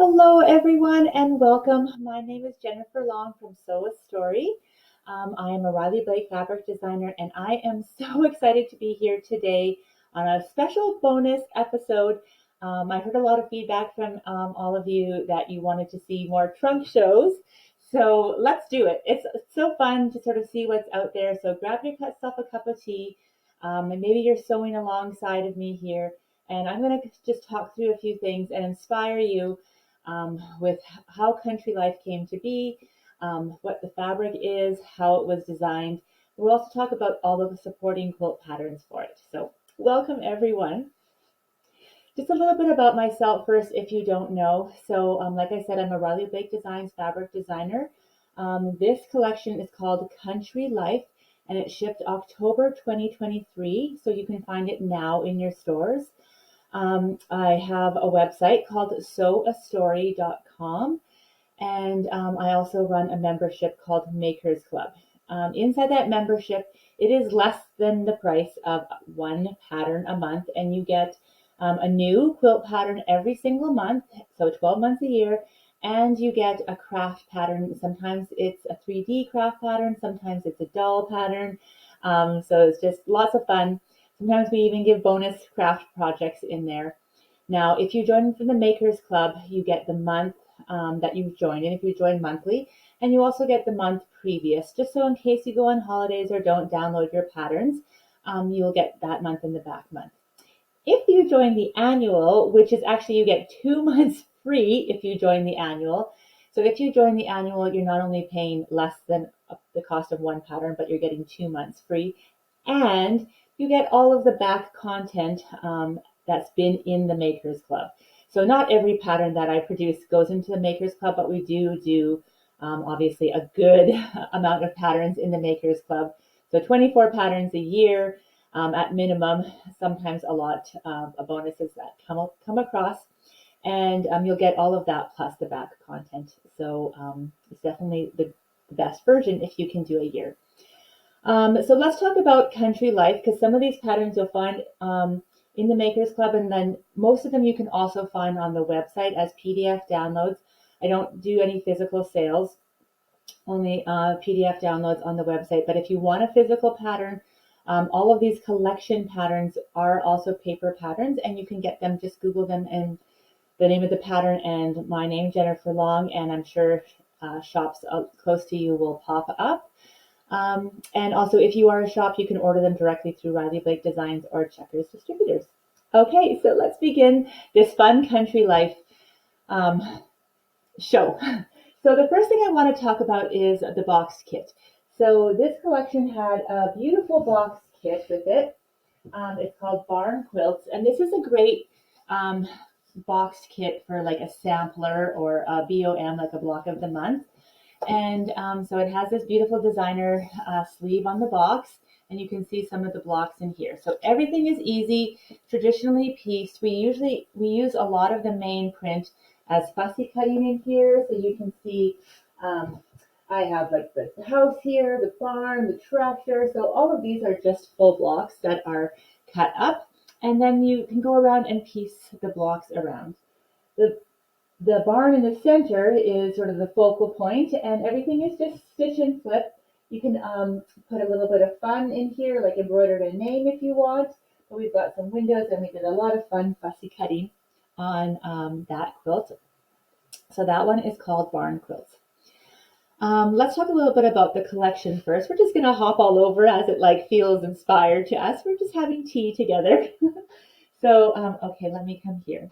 Hello, everyone, and welcome. My name is Jennifer Long from Sew a Story. I am a Riley Blake fabric designer, and I am so excited to be here today on a special bonus episode. I heard a lot of feedback from all of you that you wanted to see more trunk shows. So let's do it. It's so fun to sort of see what's out there. So grab yourself a cup of tea, and maybe you're sewing alongside of me here. And I'm going to just talk through a few things and inspire you with how country life came to be, what the fabric is, how it was designed. We'll also talk about all of the supporting quilt patterns for it. So welcome everyone. Just a little bit about myself first, if you don't know. So like I said, I'm a Riley Blake Designs fabric designer. This collection is called Country Life, and it shipped October 2023, so you can find it now in your stores. I have a website called sewastory.com, and I also run a membership called Makers Club. Inside that membership, it is less than the price of one pattern a month, and you get a new quilt pattern every single month, so 12 months a year, and you get a craft pattern. Sometimes it's a 3D craft pattern, sometimes it's a doll pattern, so it's just lots of fun. Sometimes we even give bonus craft projects in there. Now, if you join from the Makers Club, you get the month that you've joined, and if you join monthly, and you also get the month previous, just so in case you go on holidays or don't download your patterns, you'll get that month in the back month. If you join the annual, which is actually you get 2 months free if you join the annual. So if you join the annual, you're not only paying less than the cost of one pattern, but you're getting 2 months free. And you get all of the back content that's been in the Makers Club. So not every pattern that I produce goes into the Makers Club, but we do obviously a good amount of patterns in the Makers Club. So 24 patterns a year at minimum, sometimes a lot of bonuses that come across. And you'll get all of that plus the back content. So it's definitely the best version if you can do a year. So let's talk about country life, because some of these patterns you'll find in the Makers Club, and then most of them you can also find on the website as PDF downloads. I don't do any physical sales, only PDF downloads on the website. But if you want a physical pattern, all of these collection patterns are also paper patterns, and you can get them. Just Google them and the name of the pattern and my name, Jennifer Long, and I'm sure shops close to you will pop up. And also, if you are a shop, you can order them directly through Riley Blake Designs or Checkers Distributors. Okay, so let's begin this fun country life show. So the first thing I want to talk about is the box kit. So this collection had a beautiful box kit with it. It's called Barn Quilts, and this is a great box kit for like a sampler or a BOM, like a block of the month. And so it has this beautiful designer sleeve on the box, and you can see some of the blocks in here. So everything is easy, traditionally pieced. We use a lot of the main print as fussy cutting in here. So you can see I have like the house here, the barn, the tractor. So all of these are just full blocks that are cut up, and then you can go around and piece the blocks around. The barn in the center is sort of the focal point, and everything is just stitch and flip. You can put a little bit of fun in here, like embroidered a name if you want. But we've got some windows, and we did a lot of fun fussy cutting on that quilt. So that one is called Barn Quilts. Let's talk a little bit about the collection first. We're just going to hop all over as it like feels inspired to us. We're just having tea together. So, okay, let me come here.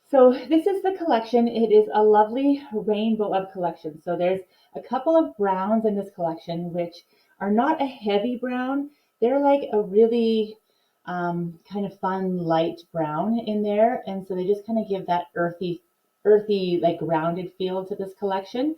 So this is the collection. It is a lovely rainbow of collection. So there's a couple of browns in this collection, which are not a heavy brown. They're like a really kind of fun light brown in there. And so they just kind of give that earthy, like grounded feel to this collection.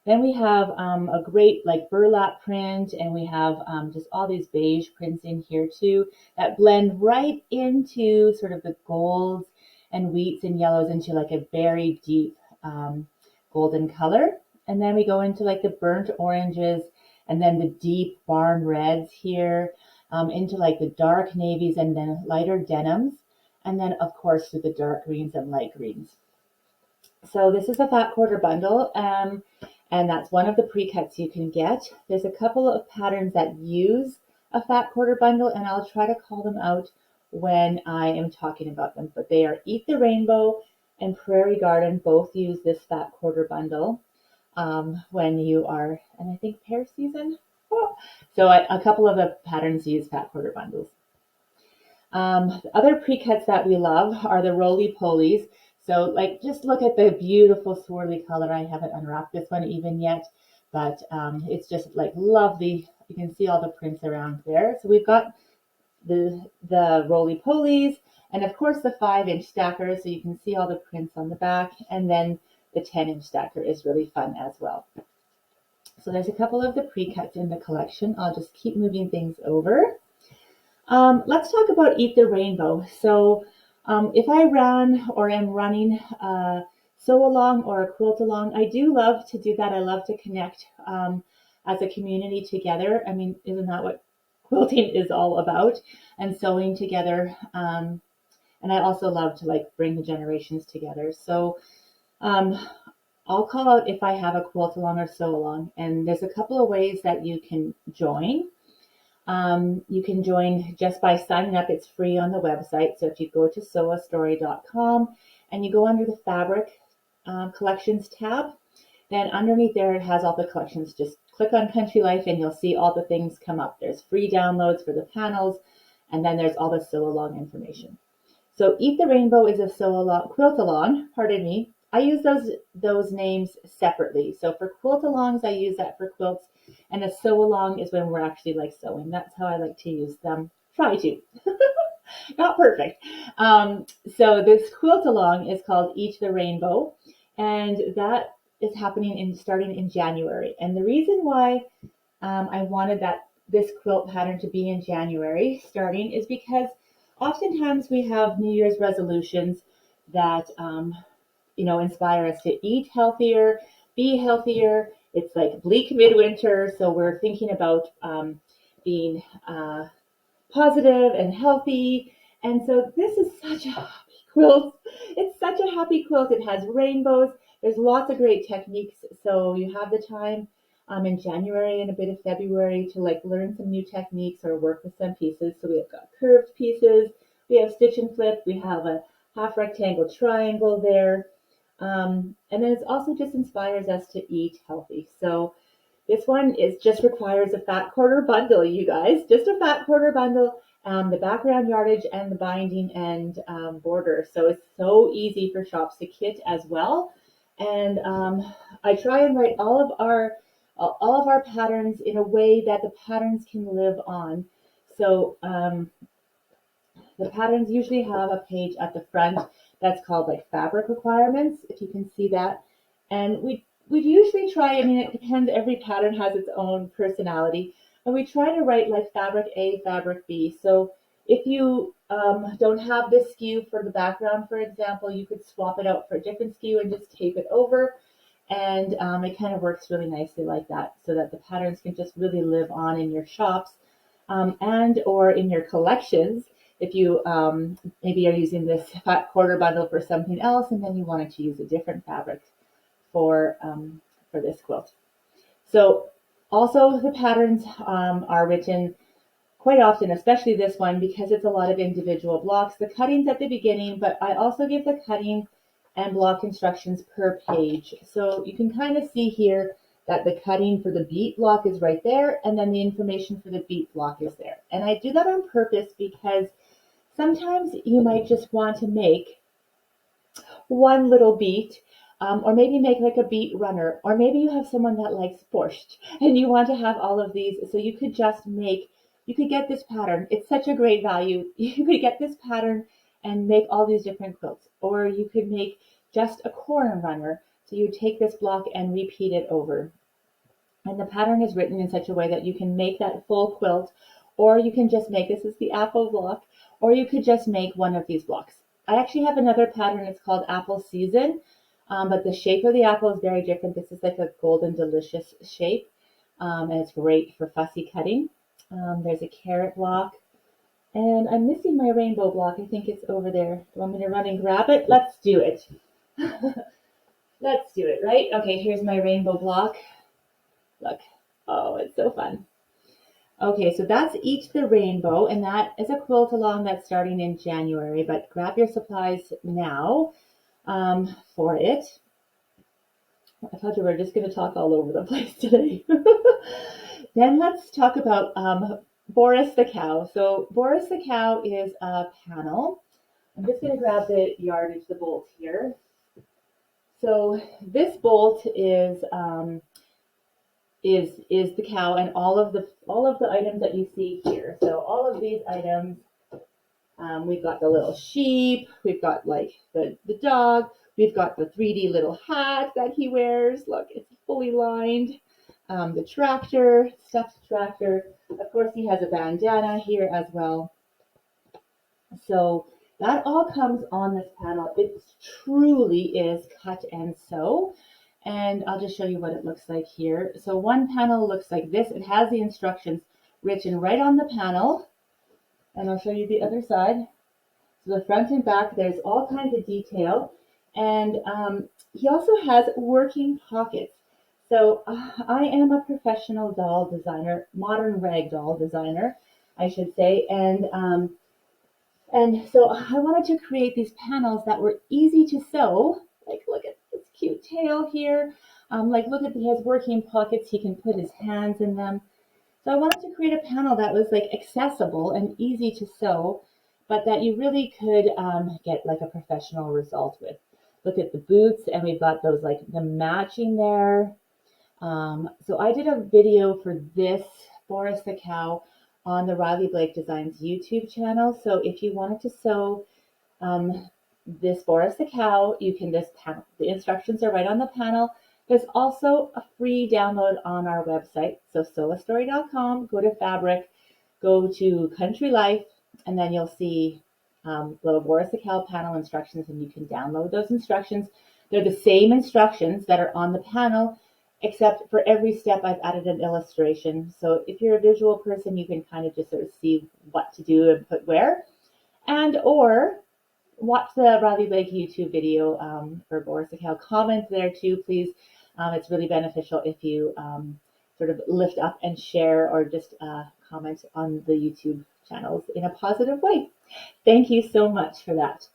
Then we have a great like burlap print, and we have just all these beige prints in here too that blend right into sort of the golds and wheats and yellows into like a very deep golden color. And then we go into like the burnt oranges, and then the deep barn reds here, into like the dark navies and then lighter denims. And then of course to the dark greens and light greens. So this is a fat quarter bundle, and that's one of the pre-cuts you can get. There's a couple of patterns that use a fat quarter bundle, and I'll try to call them out when I am talking about them. But they are Eat the Rainbow and Prairie Garden both use this fat quarter bundle when you are, and I think pear season. Oh. So a couple of the patterns use fat quarter bundles. The other pre-cuts that we love are the roly-polies. So like, just look at the beautiful swirly color. I haven't unwrapped this one even yet, but it's just like lovely. You can see all the prints around there. So we've got the roly-polies, and of course the 5-inch stacker, so you can see all the prints on the back, and then the 10-inch stacker is really fun as well. So there's a couple of the pre-cuts in the collection. I'll just keep moving things over. Let's talk about Eat the Rainbow. So if I ran or am running a sew along or a quilt along, I do love to do that. I love to connect as a community together. I mean, isn't that what quilting is all about? And sewing together. And I also love to like bring the generations together. So I'll call out if I have a quilt along or sew along. And there's a couple of ways that you can join. You can join just by signing up. It's free on the website. So if you go to sewastory.com and you go under the fabric collections tab, then underneath there it has all the collections. Just click on Country Life and you'll see all the things come up. There's free downloads for the panels, and then there's all the sew along information. So Eat the Rainbow is a sew along, quilt along, pardon me. I use those names separately. So for quilt alongs, I use that for quilts, and a sew along is when we're actually like sewing. That's how I like to use them. Try to. Not perfect. So this quilt along is called Eat the Rainbow, and that is happening starting in January. And the reason why I wanted this quilt pattern to be in January starting is because oftentimes we have New Year's resolutions that inspire us to eat healthier, be healthier. It's like bleak midwinter, so we're thinking about being positive and healthy. And so this is such a happy quilt. It's such a happy quilt. It has rainbows. There's lots of great techniques. So you have the time in January and a bit of February to like learn some new techniques or work with some pieces. So we have got curved pieces. We have stitch and flip. We have a half rectangle triangle there. And then it also just inspires us to eat healthy. So this one just requires a fat quarter bundle, you guys. Just a fat quarter bundle, the background yardage and the binding and border. So it's so easy for shops to kit as well. And I try and write all of our patterns in a way that the patterns can live on. So the patterns usually have a page at the front that's called like fabric requirements, if you can see that. And we usually try, I mean, it depends, every pattern has its own personality. And we try to write like fabric A, fabric B. So if you don't have this SKU for the background, for example, you could swap it out for a different SKU and just tape it over. And it kind of works really nicely like that, so that the patterns can just really live on in your shops and or in your collections. If you maybe are using this fat quarter bundle for something else, and then you wanted to use a different fabric for this quilt. So also the patterns are written quite often, especially this one, because it's a lot of individual blocks. The cutting's at the beginning, but I also give the cutting and block instructions per page. So you can kind of see here that the cutting for the beat block is right there, and then the information for the beat block is there. And I do that on purpose because sometimes you might just want to make one little beat, or maybe make like a beat runner, or maybe you have someone that likes borscht and you want to have all of these. So you could get this pattern. It's such a great value. You could get this pattern and make all these different quilts, or you could make just a corn runner. So you take this block and repeat it over. And the pattern is written in such a way that you can make that full quilt, or you can just make, this is the apple block, or you could just make one of these blocks. I actually have another pattern, it's called Apple Season, but the shape of the apple is very different. This is like a golden delicious shape, and it's great for fussy cutting. There's a carrot block, and I'm missing my rainbow block. I think it's over there. Do you want me to run and grab it? Let's do it. Let's do it, right? Okay, here's my rainbow block. Look. Oh, it's so fun. Okay, so that's Eat the Rainbow, and that is a quilt along that's starting in January, but grab your supplies now for it. I thought we were just going to talk all over the place today. Then let's talk about Boris the Cow. So Boris the Cow is a panel. I'm just going to grab the yardage, the bolt here. So this bolt is the cow and all of the items that you see here. So all of these items, we've got the little sheep, we've got like the dog, we've got the 3D little hat that he wears. Look, it's fully lined. The tractor, stuffed tractor. Of course, he has a bandana here as well. So that all comes on this panel. It truly is cut and sew. And I'll just show you what it looks like here. So one panel looks like this. It has the instructions written right on the panel. And I'll show you the other side. So the front and back, there's all kinds of detail. And he also has working pockets. So I am a professional doll designer, modern rag doll designer, I should say. And so I wanted to create these panels that were easy to sew. Like, look at this cute tail here. Like, look at, he has working pockets. He can put his hands in them. So I wanted to create a panel that was like accessible and easy to sew, but that you really could get like a professional result with. Look at the boots, and we've got those like the matching there. So I did a video for this Boris the Cow on the Riley Blake Designs YouTube channel. So if you wanted to sew this Boris the Cow, you can just the instructions are right on the panel. There's also a free download on our website. So sewastory.com, go to fabric, go to country life, and then you'll see little Boris the Cow panel instructions, and you can download those instructions. They're the same instructions that are on the panel, except for every step I've added an illustration. So if you're a visual person, you can kind of just sort of see what to do and put where. And or watch the Riley Blake YouTube video for Boris the Cow. Comment there too, please. It's really beneficial if you sort of lift up and share or just comment on the YouTube channels in a positive way. Thank you so much for that.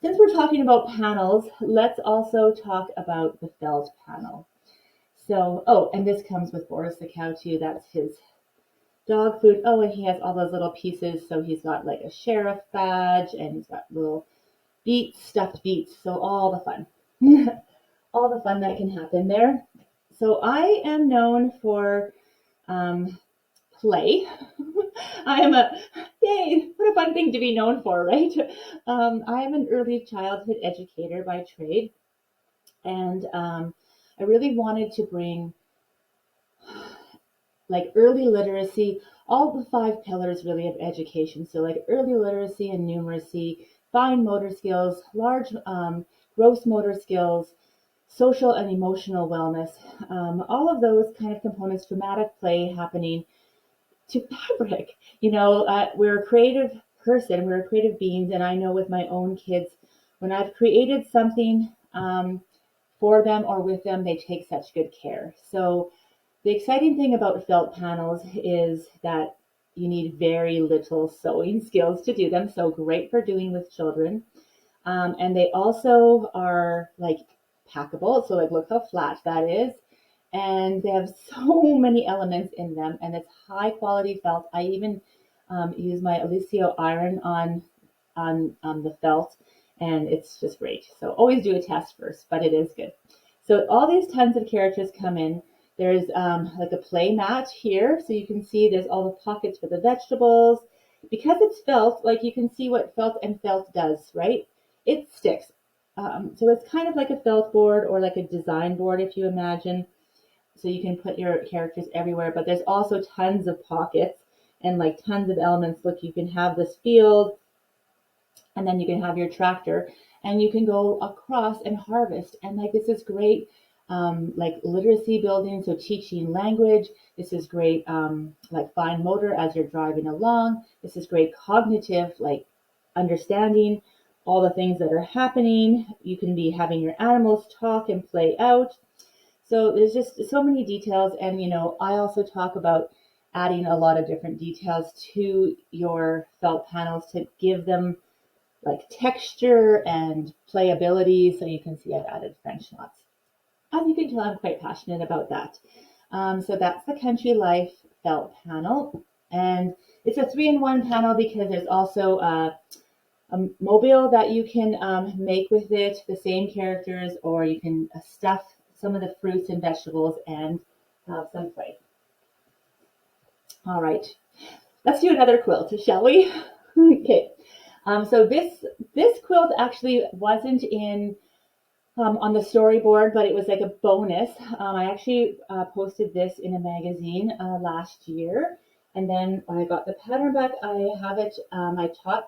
Since we're talking about panels, let's also talk about the felt panel. So, oh, and this comes with Boris the Cow too. That's his dog food. Oh, and he has all those little pieces. So he's got like a sheriff badge, and he's got little beets, stuffed beets. So all the fun, all the fun that can happen there. So I am known for play. I am yay, what a fun thing to be known for, right? I am an early childhood educator by trade. And I really wanted to bring like early literacy, all the 5 pillars really of education. So like early literacy and numeracy, fine motor skills, large gross motor skills, social and emotional wellness, all of those kind of components, dramatic play happening to fabric. You know, we're a creative person, we're creative beings, and I know with my own kids, when I've created something for them or with them, they take such good care. So the exciting thing about felt panels is that you need very little sewing skills to do them. So great for doing with children. And they also are like packable. So like look how flat that is. And they have so many elements in them, and it's high quality felt. I even use my Alicio iron on the felt, and it's just great. So always do a test first, but it is good. So all these tons of characters come in. There's like a play mat here, so you can see there's all the pockets for the vegetables. Because it's felt, like you can see what felt and felt does, right? It sticks. So it's kind of like a felt board or like a design board, if you imagine. So you can put your characters everywhere, but there's also tons of pockets and like tons of elements. Look, you can have this field, and then you can have your tractor, and you can go across and harvest. And like this is great, like literacy building, so teaching language. This is great, like fine motor as you're driving along. This is great cognitive, like understanding all the things that are happening. You can be having your animals talk and play out. So there's just so many details. And, I also talk about adding a lot of different details to your felt panels to give them like texture and playability. So you can see I've added French knots. As you can tell, I'm quite passionate about that. So that's the Country Life felt panel. And it's a 3-in-1 panel because there's also a mobile that you can make with it, the same characters, or you can stuff some of the fruits and vegetables and have some play. All right, let's do another quilt, shall we? Okay. So this quilt actually wasn't in on the storyboard, but it was like a bonus. I actually posted this in a magazine last year, and then when I got the pattern back, I have it. I taught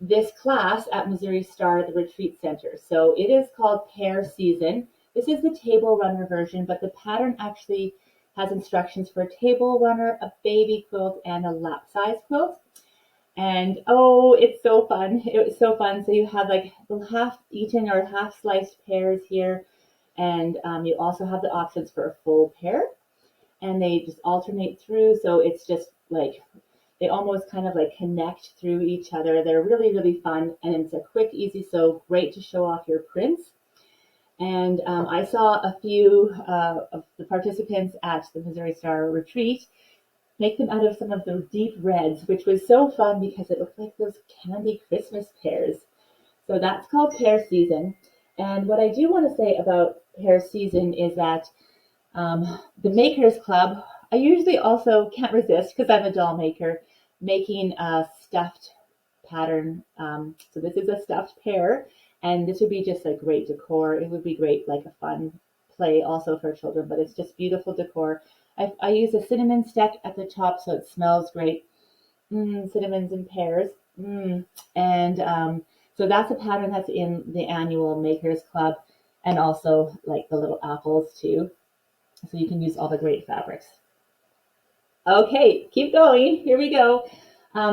this class at Missouri Star at the Retreat Center. So it is called Pear Season. This is the table runner version, but the pattern actually has instructions for a table runner, a baby quilt, and a lap size quilt. And oh, it's so fun. It was so fun. So you have like the half eaten or half sliced pears here. And you also have the options for a full pear. And they just alternate through. So it's just like, they almost kind of like connect through each other. They're really, really fun. And it's a quick, easy sew, great to show off your prints. And I saw a few of the participants at the Missouri Star Retreat make them out of some of those deep reds, which was so fun because it looked like those candy Christmas pears. So that's called Pear Season. And what I do want to say about Pear Season is that the Makers Club, I usually also can't resist because I'm a doll maker, making a stuffed pattern. So this is a stuffed pear, and this would be just like great decor. It would be great, like a fun play also for children, but it's just beautiful decor. I use a cinnamon stick at the top so it smells great. Cinnamons and pears. And so that's a pattern that's in the annual Makers Club, and also like the little apples too. So you can use all the great fabrics. Okay, keep going. Here we go.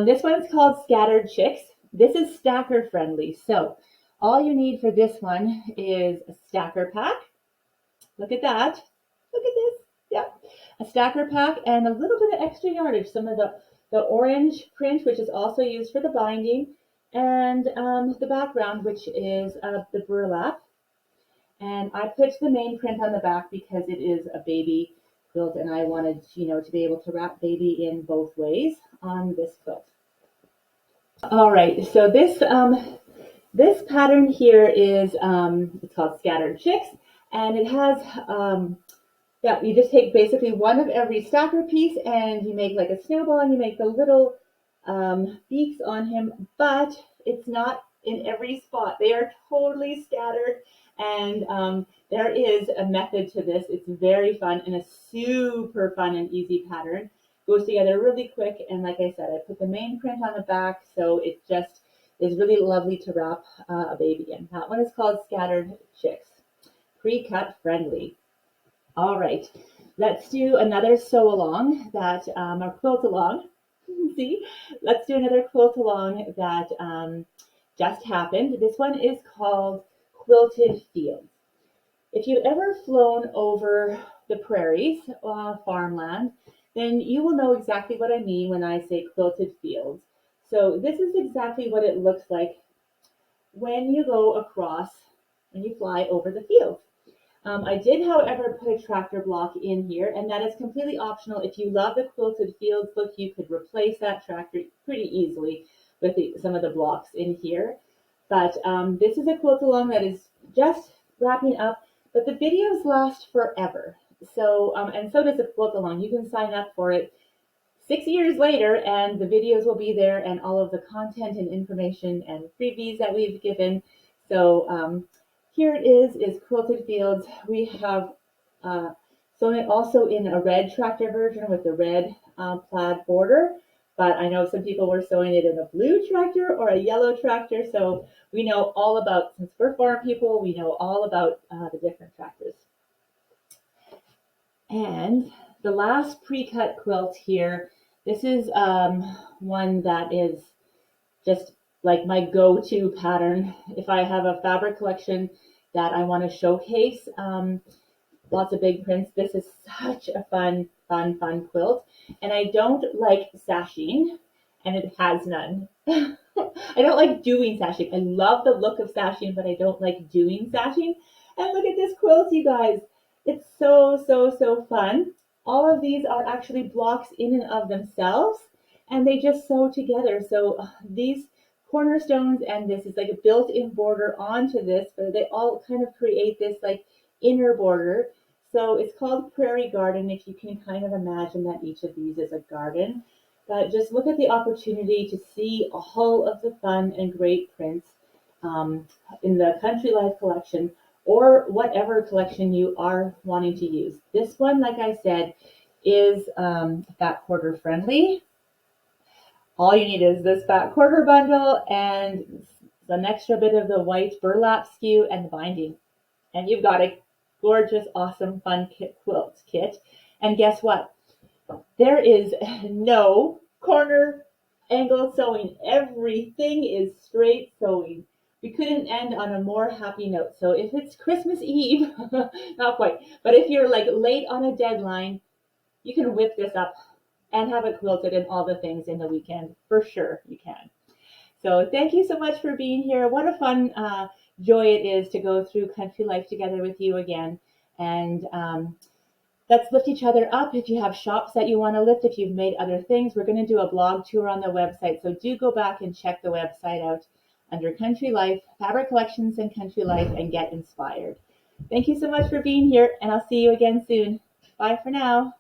This one's called Scattered Chicks. This is stacker friendly. So all you need for this one is a stacker pack. Look at that. Look at this. Yep. A stacker pack and a little bit of extra yardage. Some of the orange print, which is also used for the binding, and the background, which is the burlap. And I put the main print on the back because it is a baby quilt, and I wanted, to be able to wrap baby in both ways on this quilt. All right, so this pattern here is it's called Scattered Chicks, and it has you just take basically one of every stacker piece, and you make like a snowball, and you make the little beaks on him, but it's not in every spot. They are totally scattered. And there is a method to this. It's very fun and a super fun and easy pattern. Goes together really quick. And like I said, I put the main print on the back, so it just is really lovely to wrap a baby in. That one is called Scattered Chicks. Pre-cut friendly. All right, let's do another sew along that, or quilt along. See, let's do another quilt along that just happened. This one is called Quilted Fields. If you've ever flown over the prairies, farmland, then you will know exactly what I mean when I say quilted fields. So this is exactly what it looks like when you go across, when you fly over the field. I did, however, put a tractor block in here, and that is completely optional. If you love the quilted fields look, you could replace that tractor pretty easily with some of the blocks in here. But this is a quilt along that is just wrapping up, but the videos last forever. So, and so does the quilt along. You can sign up for it 6 years later, and the videos will be there, and all of the content and information and freebies that we've given. So here it is Quilted Fields. We have sewn it also in a red tractor version with the red plaid border. But I know some people were sewing it in a blue tractor or a yellow tractor. So we know all about, since we're farm people, we know all about the different tractors. And the last pre-cut quilt here, this is one that is just like my go-to pattern if I have a fabric collection that I want to showcase. Lots of big prints. This is such a fun quilt. And I don't like sashing, and it has none. I don't like doing sashing. I love the look of sashing, but I don't like doing sashing. And look at this quilt, you guys. It's so fun. All of these are actually blocks in and of themselves, and they just sew together. So these cornerstones and this is like a built-in border onto this, but they all kind of create this like inner border. So it's called Prairie Garden, if you can kind of imagine that each of these is a garden. But just look at the opportunity to see all of the fun and great prints um, in the Country Life collection or whatever collection you are wanting to use. This one, like I said, is fat quarter friendly. All you need is this fat quarter bundle and an extra bit of the white burlap skew and the binding. And you've got a gorgeous, awesome, fun quilt kit. And guess what? There is no corner angle sewing. Everything is straight sewing. We couldn't end on a more happy note. So if it's Christmas Eve, not quite, but if you're like late on a deadline, you can whip this up and have it quilted and all the things in the weekend. For sure, you can. So thank you so much for being here. What a fun joy it is to go through Country Life together with you again. And let's lift each other up. If you have shops that you want to lift, if you've made other things, we're going to do a blog tour on the website. So do go back and check the website out under Country Life, Fabric Collections and Country Life, and get inspired. Thank you so much for being here, and I'll see you again soon. Bye for now.